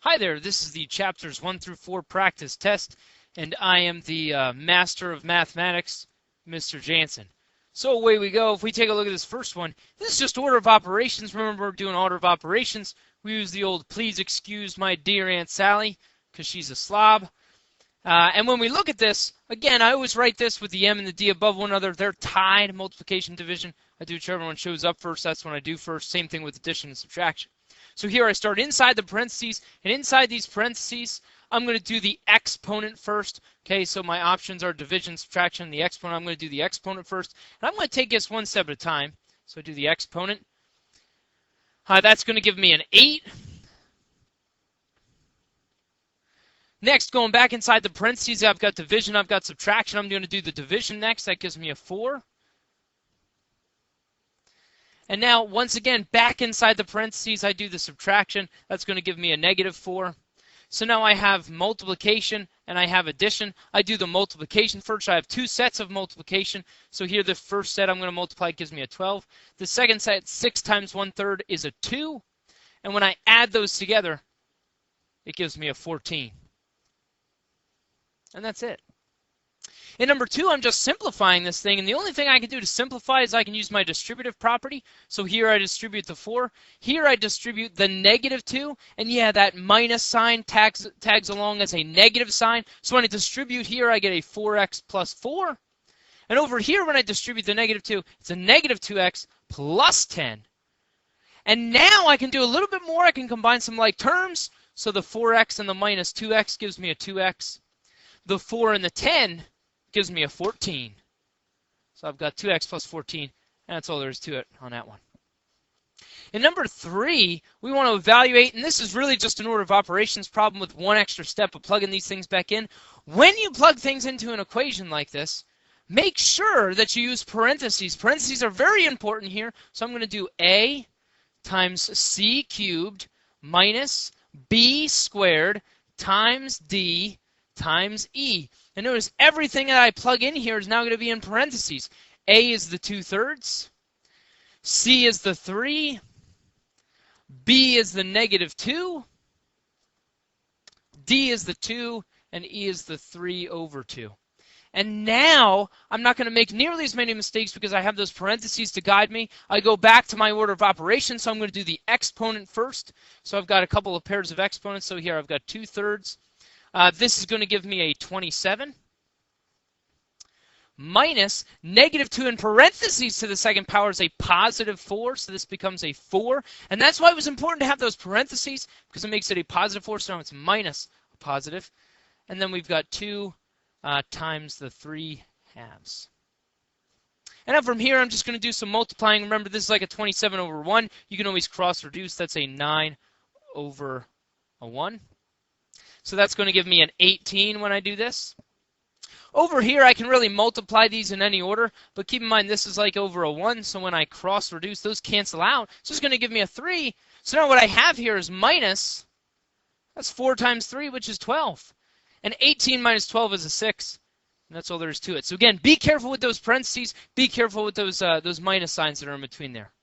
Hi there, this is the chapters 1 through 4 practice test, and I am the master of mathematics, Mr. Jansen. So away we go. If we take a look at this first one, this is just order of operations. Remember, we're doing order of operations. We use the old please excuse my dear Aunt Sally, because she's a slob. And when we look at this, again, I always write this with the M and the D above one another. They're tied, multiplication, division. I do whichever one shows up first. That's what I do first. Same thing with addition and subtraction. So here I start inside the parentheses, and inside these parentheses, I'm going to do the exponent first. Okay, so my options are division, subtraction, the exponent. I'm going to do the exponent first, and I'm going to take this one step at a time. So I do the exponent. That's going to give me an 8. Next, going back inside the parentheses, I've got division, I've got subtraction. I'm going to do the division next. That gives me a 4. And now, once again, back inside the parentheses, I do the subtraction. That's going to give me a -4. So now I have multiplication and I have addition. I do the multiplication first. I have 2 sets of multiplication. So here the first set I'm going to multiply gives me a 12. The second set, 6 times 1/3 is a 2. And when I add those together, it gives me a 14. And that's it. In number 2, I'm just simplifying this thing, and the only thing I can do to simplify is I can use my distributive property. So here I distribute the 4. Here I distribute the -2, and yeah, that minus sign tags along as a negative sign. So when I distribute here, I get a 4x plus 4. And over here, when I distribute the -2, it's a -2x plus 10. And now I can do a little bit more. I can combine some like terms. So the 4x and the -2x gives me a 2x. The 4 and the 10 gives me a 14. So I've got 2x plus 14, and that's all there is to it on that one. In number 3, we want to evaluate, and this is really just an order of operations problem with one extra step of plugging these things back in. When you plug things into an equation like this, make sure that you use parentheses. Parentheses are very important here, so I'm going to do a times c cubed minus b squared times d times e. And notice everything that I plug in here is now going to be in parentheses. A is the 2/3, C is the 3, B is the -2, D is the 2, and E is the 3/2. And now I'm not going to make nearly as many mistakes because I have those parentheses to guide me. I go back to my order of operations, so I'm going to do the exponent first. So I've got a couple of pairs of exponents. So here I've got 2/3. This is going to give me a 27 minus -2 in parentheses to the second power is a +4, so this becomes a 4. And that's why it was important to have those parentheses, because it makes it a +4, so now it's minus a positive. And then we've got 2 times the 3/2. And now from here, I'm just going to do some multiplying. Remember, this is like a 27/1. You can always cross-reduce. That's a 9/1. So that's going to give me an 18 when I do this. Over here, I can really multiply these in any order, but keep in mind this is like over a 1, so when I cross-reduce, those cancel out. So it's going to give me a 3. So now what I have here is minus, that's 4 times 3, which is 12. And 18 minus 12 is a 6, and that's all there is to it. So again, be careful with those parentheses. Be careful with those minus signs that are in between there.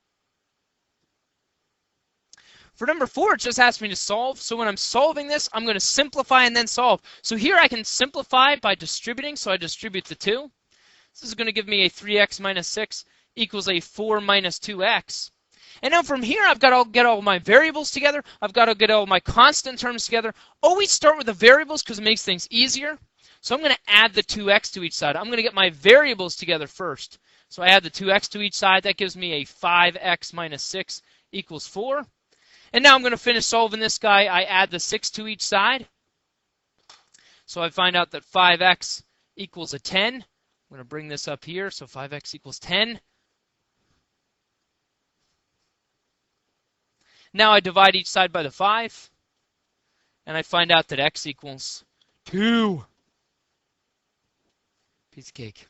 For number 4, it just asks me to solve. So when I'm solving this, I'm going to simplify and then solve. So here I can simplify by distributing. So I distribute the 2. This is going to give me a 3x minus 6 equals a 4 minus 2x. And now from here, I've got to get all my variables together. I've got to get all my constant terms together. Always start with the variables because it makes things easier. So I'm going to add the 2x to each side. I'm going to get my variables together first. So I add the 2x to each side. That gives me a 5x minus 6 equals 4. And now I'm going to finish solving this guy. I add the 6 to each side. So I find out that 5x equals a 10. I'm going to bring this up here. So 5x equals 10. Now I divide each side by the 5. And I find out that x equals 2. Piece of cake.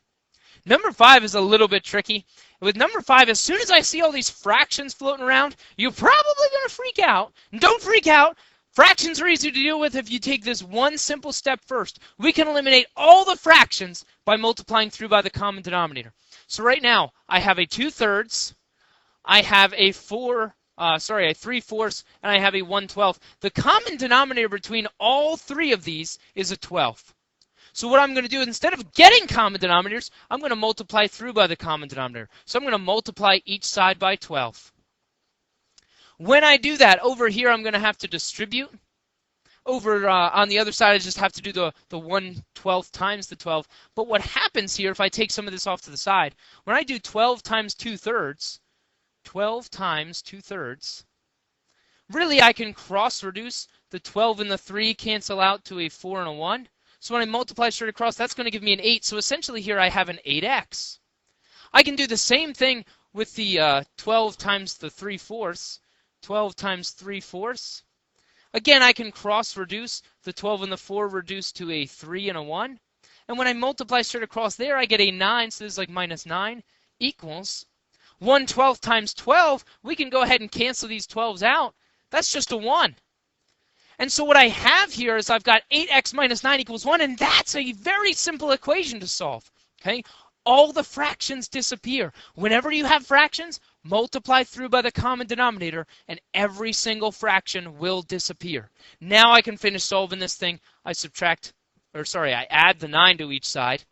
Number 5 is a little bit tricky. With number 5, as soon as I see all these fractions floating around, you're probably going to freak out. And don't freak out. Fractions are easy to deal with if you take this one simple step first. We can eliminate all the fractions by multiplying through by the common denominator. So right now, I have a 2/3. I have a 4 sorry, a 3/4, and I have a 1/12. The common denominator between all three of these is a 12th. So what I'm going to do, instead of getting common denominators, I'm going to multiply through by the common denominator. So I'm going to multiply each side by 12. When I do that, over here I'm going to have to distribute. Over on the other side, I just have to do the 1/12 times the 12. But what happens here, if I take some of this off to the side, when I do 12 times 2/3, 12 times 2/3, really I can cross-reduce. The 12 and the 3 cancel out to a 4 and a 1. So when I multiply straight across, that's going to give me an 8. So essentially here I have an 8x. I can do the same thing with the 12 times the 3/4, 12 times 3/4. Again, I can cross-reduce. The 12 and the 4 reduce to a 3 and a 1. And when I multiply straight across there, I get a 9. So this is like minus 9 equals 1/12 times 12. We can go ahead and cancel these 12s out. That's just a 1. And so what I have here is I've got 8x minus 9 equals 1, and that's a very simple equation to solve. Okay? All the fractions disappear. Whenever you have fractions, multiply through by the common denominator, and every single fraction will disappear. Now I can finish solving this thing. I add the 9 to each side.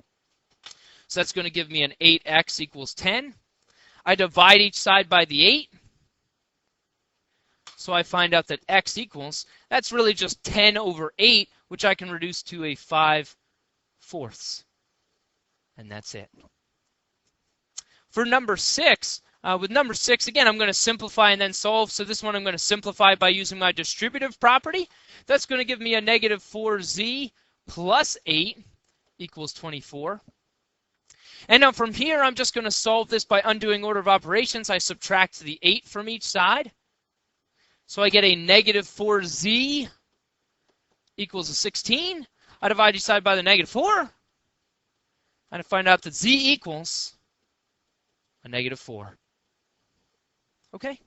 So that's going to give me an 8x equals 10. I divide each side by the 8. So I find out that x equals, that's really just 10 over 8, which I can reduce to a 5/4. And that's it. For number 6, with number 6, again, I'm going to simplify and then solve. So this one I'm going to simplify by using my distributive property. That's going to give me a negative 4z plus 8 equals 24. And now from here, I'm just going to solve this by undoing order of operations. I subtract the 8 from each side. So I get a negative 4z equals a 16. I divide each side by the negative 4. And I find out that z equals a negative 4. Okay?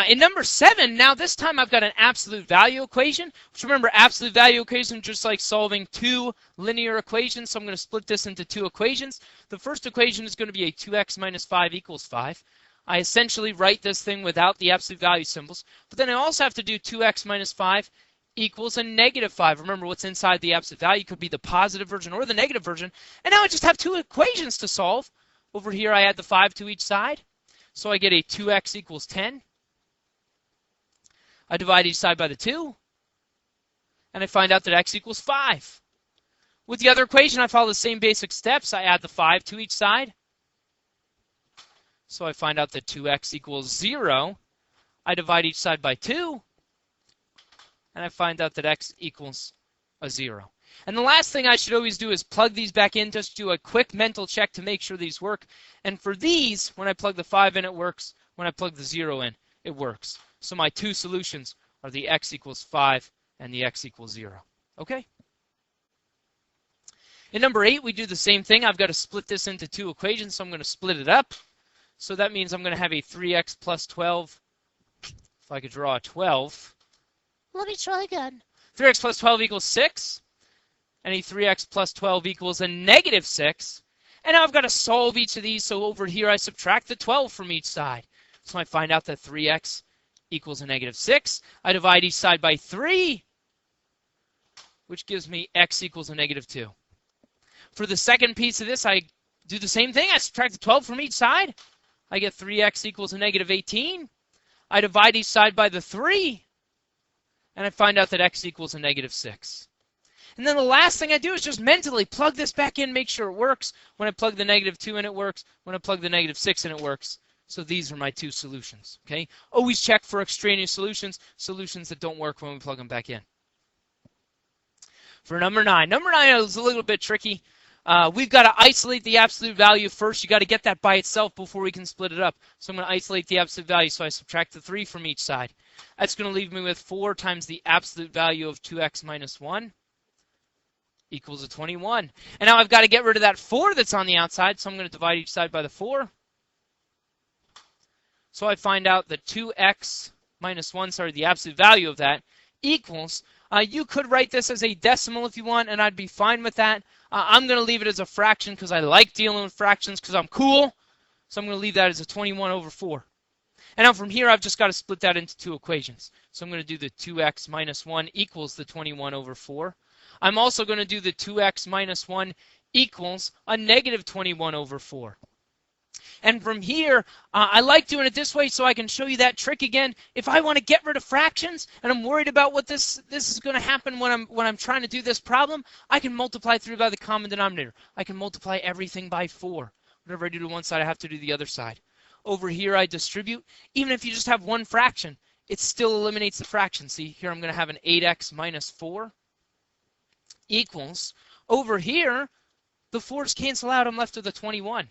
In number 7, now this time I've got an absolute value equation. Which remember, absolute value equation just like solving two linear equations. So I'm going to split this into two equations. The first equation is going to be a 2x minus 5 equals 5. I essentially write this thing without the absolute value symbols. But then I also have to do 2x minus 5 equals a negative 5. Remember, what's inside the absolute value could be the positive version or the negative version. And now I just have two equations to solve. Over here I add the 5 to each side. So I get a 2x equals 10. I divide each side by the 2, and I find out that x equals 5. With the other equation, I follow the same basic steps. I add the 5 to each side. So I find out that 2x equals 0. I divide each side by 2, and I find out that x equals a 0. And the last thing I should always do is plug these back in, just do a quick mental check to make sure these work. And for these, when I plug the 5 in, it works. When I plug the 0 in, it works. So my two solutions are the x equals 5 and the x equals 0. Okay? In number 8, we do the same thing. I've got to split this into two equations, so I'm going to split it up. So that means I'm going to have a 3x plus 12. If I could draw a 12. Let me try again. 3x plus 12 equals 6. And a 3x plus 12 equals a negative 6. And now I've got to solve each of these. So over here, I subtract the 12 from each side. So I find out that 3x equals a negative 6. I divide each side by 3, which gives me x equals a negative 2. For the second piece of this, I do the same thing. I subtract the 12 from each side. I get 3x equals a negative 18. I divide each side by the 3, and I find out that x equals a negative 6. And then the last thing I do is just mentally plug this back in, make sure it works. When I plug the negative 2 in, it works. When I plug the negative 6 in, it works. So these are my two solutions, okay? Always check for extraneous solutions, solutions that don't work when we plug them back in. For number 9. Number 9 is a little bit tricky. We've got to isolate the absolute value first. You've got to get that by itself before we can split it up. So I'm going to isolate the absolute value, so I subtract the 3 from each side. That's going to leave me with 4 times the absolute value of 2x minus 1 equals a 21. And now I've got to get rid of that 4 that's on the outside, so I'm going to divide each side by the 4. So I find out that 2x minus 1, the absolute value of that, equals, you could write this as a decimal if you want, and I'd be fine with that. I'm going to leave it as a fraction because I like dealing with fractions because I'm cool. So I'm going to leave that as a 21 over 4. And now from here, I've just got to split that into two equations. So I'm going to do the 2x minus 1 equals the 21 over 4. I'm also going to do the 2x minus 1 equals a negative 21 over 4. And from here, I like doing it this way so I can show you that trick again. If I want to get rid of fractions and I'm worried about what this is going to happen when I'm trying to do this problem, I can multiply through by the common denominator. I can multiply everything by 4. Whatever I do to one side, I have to do the other side. Over here, I distribute. Even if you just have one fraction, it still eliminates the fraction. See, here I'm going to have an 8x minus 4 equals. Over here, the 4's cancel out. I'm left with a 21.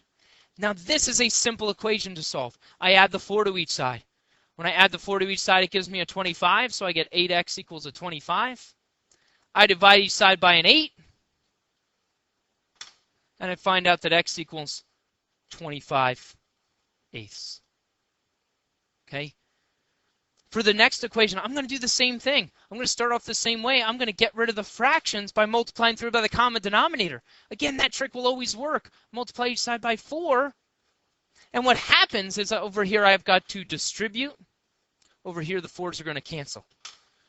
Now, this is a simple equation to solve. I add the 4 to each side. When I add the 4 to each side, it gives me a 25, so I get 8x equals a 25. I divide each side by an 8, and I find out that x equals 25/8. Okay? For the next equation, I'm going to do the same thing. I'm going to start off the same way. I'm going to get rid of the fractions by multiplying through by the common denominator. Again, that trick will always work. Multiply each side by 4. And what happens is over here I've got to distribute. Over here the 4's are going to cancel.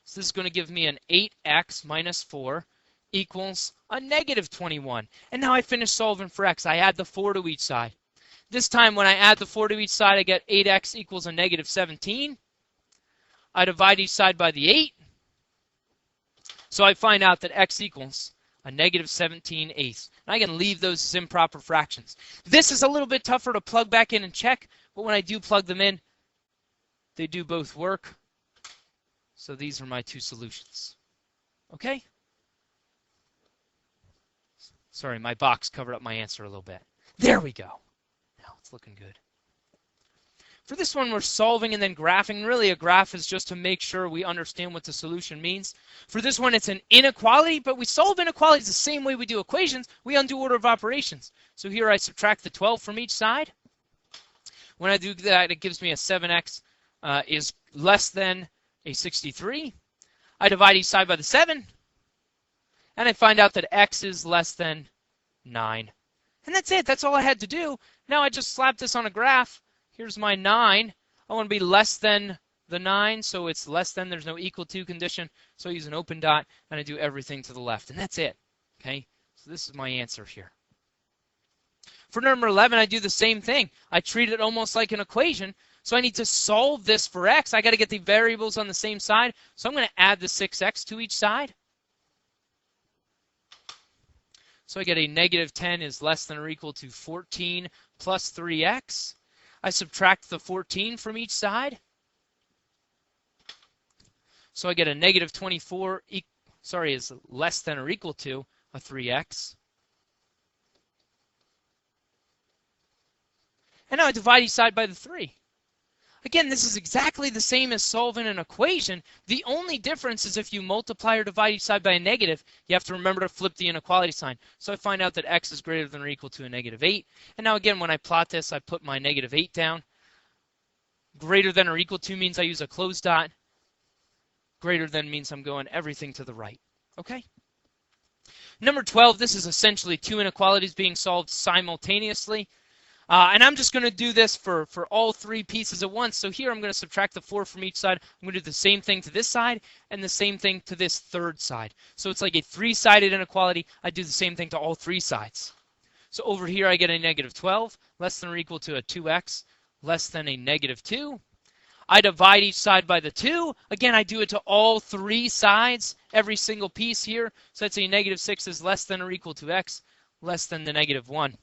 So this is going to give me an 8x minus 4 equals a negative 21. And now I finish solving for x. I add the 4 to each side. This time when I add the 4 to each side, I get 8x equals a negative 17. I divide each side by the 8. So I find out that x equals a negative 17/8. And I can leave those as improper fractions. This is a little bit tougher to plug back in and check, but when I do plug them in, they do both work. So these are my two solutions. Okay? Sorry, my box covered up my answer a little bit. There we go. Now it's looking good. For this one, we're solving and then graphing. Really, a graph is just to make sure we understand what the solution means. For this one, it's an inequality, but we solve inequalities the same way we do equations. We undo order of operations. So here I subtract the 12 from each side. When I do that, it gives me a 7x is less than a 63. I divide each side by the 7, and I find out that x is less than 9. And that's it. That's all I had to do. Now I just slap this on a graph. Here's my 9. I want to be less than the 9, so it's less than. There's no equal to condition. So I use an open dot, and I do everything to the left. And that's it. Okay? So this is my answer here. For number 11, I do the same thing. I treat it almost like an equation. So I need to solve this for x. I got to get the variables on the same side. So I'm going to add the 6x to each side. So I get a negative 10 is less than or equal to 14 plus 3x. I subtract the 14 from each side. So I get a negative 24 is less than or equal to a 3x. And now I divide each side by the 3. Again, this is exactly the same as solving an equation. The only difference is if you multiply or divide each side by a negative, you have to remember to flip the inequality sign. So I find out that x is greater than or equal to a negative 8. And now again, when I plot this, I put my negative 8 down. Greater than or equal to means I use a closed dot. Greater than means I'm going everything to the right. Okay? Number 12, this is essentially two inequalities being solved simultaneously. And I'm just going to do this for all three pieces at once. So here I'm going to subtract the 4 from each side. I'm going to do the same thing to this side and the same thing to this third side. So it's like a three-sided inequality. I do the same thing to all three sides. So over here I get a negative 12, less than or equal to a 2x, less than a negative 2. I divide each side by the 2. Again, I do it to all three sides, every single piece here. So that's a negative 6 is less than or equal to x, less than the negative 1.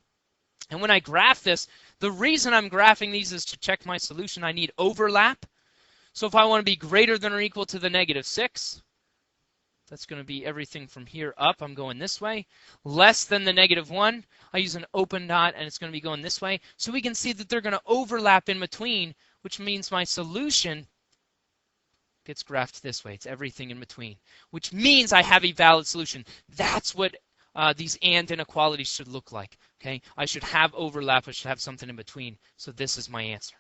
And when I graph this, the reason I'm graphing these is to check my solution. I need overlap. So if I want to be greater than or equal to the negative 6, that's going to be everything from here up. I'm going this way. Less than the negative 1, I use an open dot, and it's going to be going this way. So we can see that they're going to overlap in between, which means my solution gets graphed this way. It's everything in between, which means I have a valid solution. That's what these and inequalities should look like. Okay, I should have overlap. I should have something in between. So this is my answer.